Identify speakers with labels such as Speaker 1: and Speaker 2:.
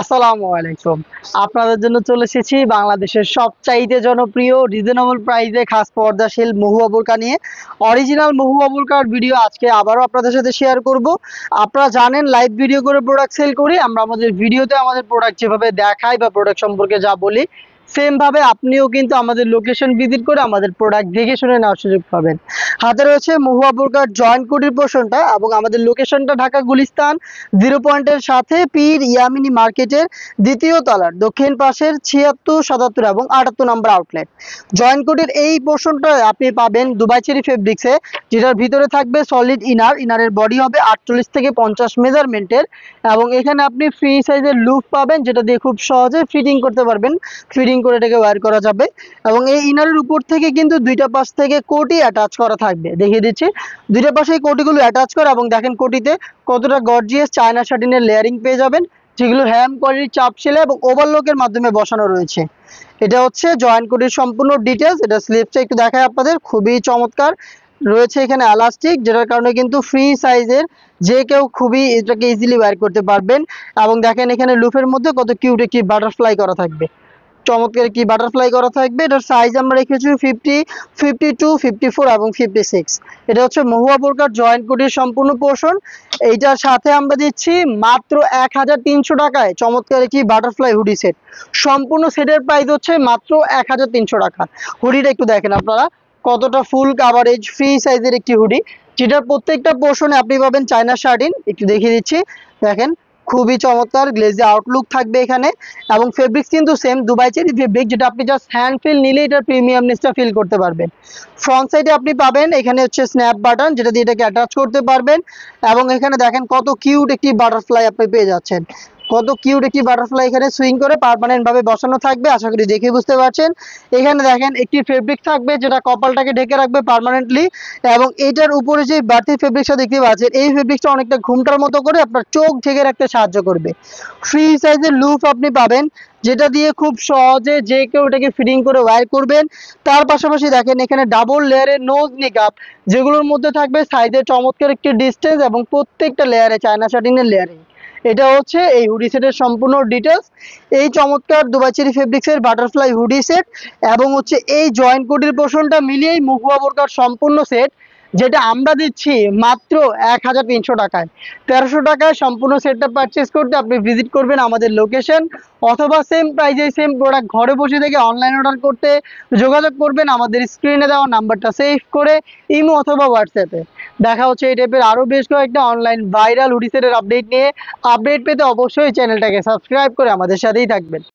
Speaker 1: আসসালামু আলাইকুম। আপনাদের জন্য চলে এসেছি বাংলাদেশের সবচাইতে জনপ্রিয় রিজনেবল প্রাইসে খাস পর্দাশীল মহুয়া বোরকা নিয়ে। অরিজিনাল মহুয়া বোরকার ভিডিও আজকে আবারও আপনাদের সাথে শেয়ার করব। আপনারা জানেন লাইভ ভিডিও করে প্রোডাক্ট সেল করি আমরা। আমাদের ভিডিওতে আমাদের প্রোডাক্ট যেভাবে দেখাই বা প্রোডাক্ট সম্পর্কে যা বলি, সেম ভাবে আপনিও কিন্তু আমাদের লোকেশন ভিজিট করে আমাদের প্রোডাক্ট দেখে শুনে নেওয়ার সুযোগ পাবেন। হাতে রয়েছে মহুয়া বোরকার জয়েন্ট কোটির পোর্শনটা এবং আমাদের লোকেশনটা ঢাকা গুলিস্তান 0 পয়েন্টের সাথে পীর ইয়ামিনী মার্কেটের দ্বিতীয় তলার দক্ষিণ পাশের 76, 77 এবং 78 নম্বর আউটলেট। জয়েন্ট কোটের এই পোর্শনটা আপনি পাবেন দুবাই চেরি ফেব্রিক্সে, যেটার ভিতরে থাকবে সলিড ইনারের বডি হবে 48 থেকে 50 মেজারমেন্টের এবং এখানে আপনি ফ্রি সাইজের লুপ পাবেন, যেটা দিয়ে খুব সহজে ফিটিং করতে পারবেন। ফিটিং করে এটাকে ওয়্যার করা যাবে এবং এই ইনারের উপর থেকে কিন্তু দুইটা পাশ থেকে কোটি অ্যাটাচ করা থাকবে। দেখিয়ে দিচ্ছি, দুইটা পাশে এই কোটিগুলো অ্যাটাচ করা এবং দেখেন কোটিতে কতটা গর্জিয়াস চায়না শাটিনের লেয়ারিং পেয়ে যাবেন, যেগুলো হ্যাম কোয়ালিটির চাপ সেলাই এবং ওভারলকের মাধ্যমে বসানো রয়েছে। এটা হচ্ছে জয়েন্ট কোটির সম্পূর্ণ ডিটেলস। এটা স্লিপসটা একটু দেখায় আপনাদের, খুবই চমৎকার রয়েছে এখানে এলাস্টিক, যেটার কারণে কিন্তু ফ্রি সাইজের যে কেউ খুবই এটাকে ইজিলি ওয়্যার করতে পারবেন। এবং দেখেন এখানে লুফের মধ্যে কত কিউট একটি বাটারফ্লাই করা থাকবে, চমৎকার কি বাটারফ্লাই করা থাকবে। এটার সাইজ আমরা রেখেছি 50, 52, 54 এবং 56। এটা হচ্ছে মহুয়া বোরকার জয়েন্ট কোটির সম্পূর্ণ পোর্শন। এইটার সাথে আমরা দিচ্ছি মাত্র 1300 টাকায় চমৎকার কি বাটারফ্লাই হুডি সেট। সম্পূর্ণ সেটের প্রাইস হচ্ছে মাত্র 1300 টাকা। হুডিটা একটু দেখেন আপনারা, কতটা ফুল কাভারেজ ফ্রি সাইজের একটি হুডি, যেটার প্রত্যেকটা পোর্শনে আপনি পাবেন চায়না শার্টিন। একটু দেখিয়ে দিচ্ছি, দেখেন খুবই চমৎকার গ্লেজি আউটলুক থাকবে এখানে এবং ফেব্রিক্স কিন্তু সেম দুবাই চেরি ফেব্রিক, যেটা আপনি জাস্ট হ্যান্ড ফিল নিলে এটার প্রিমিয়ামনেসটা ফিল করতে পারবেন। ফ্রন্ট সাইডে আপনি পাবেন এখানে হচ্ছে স্ন্যাপ বাটন, যেটা দিয়ে এটাকে অ্যাটাচ করতে পারবেন এবং এখানে দেখেন কত কিউট একটি বাটারফ্লাই আপনি পেয়ে যাচ্ছেন। কত কিউট একটি বাটারফ্লাই এখানে সুইং করে পার্মানেন্ট ভাবে বসানো থাকবে, আশা করি দেখে বুঝতে পারছেন। এখানে দেখেন একটি ফেব্রিক থাকবে যেটা কপালটাকে ঢেকে রাখবে পার্মানেন্টলি এবং এটার উপরে যে বাড়তি ফেব্রিক্সটা দেখতে পাচ্ছেন, এই ফেব্রিক্সটা অনেকটা ঘুমটার মতো করে আপনার চোখ ঢেকে রাখতে সাহায্য করবে। ফ্রি সাইজের লুপ আপনি পাবেন, যেটা দিয়ে খুব সহজে যে কেউ এটাকে ফিটিং করে ওয়্যার করবেন। তার পাশাপাশি দেখেন এখানে ডাবল লেয়ারের নোজ নিকাপ, যেগুলোর মধ্যে থাকবে সাইজের চমৎকার একটি ডিস্টেন্স এবং প্রত্যেকটা লেয়ারে চায়না শাটিনের লেয়ারিং। এটা হচ্ছে এই হুডি সেটের সম্পূর্ণ ডিটেলস। এই চমৎকার দুবাই চেরি ফেব্রিক্সের বাটারফ্লাই হুডি সেট এবং হচ্ছে এই জয়েন্ট কোটির পোর্শনটা মিলিয়েই মহুয়া বোরকার সম্পূর্ণ সেট, যেটা আমরা দিচ্ছি মাত্র 1300 টাকায়। 1300 টাকায় সম্পূর্ণ সেটটা পারচেস করতে আপনি ভিজিট করবেন আমাদের লোকেশন, অথবা সেম প্রাইজে সেম প্রোডাক্ট ঘরে বসে থেকে অনলাইন অর্ডার করতে যোগাযোগ করবেন আমাদের স্ক্রিনে দেওয়া নাম্বারটা সেভ করে ইমো অথবা হোয়াটসঅ্যাপে। দেখা হচ্ছে এই টাইপের আরও বেশ কয়েকটা অনলাইন ভাইরাল হুডি সেটের আপডেট নিয়ে। আপডেট পেতে অবশ্যই চ্যানেলটাকে সাবস্ক্রাইব করে আমাদের সাথেই থাকবেন।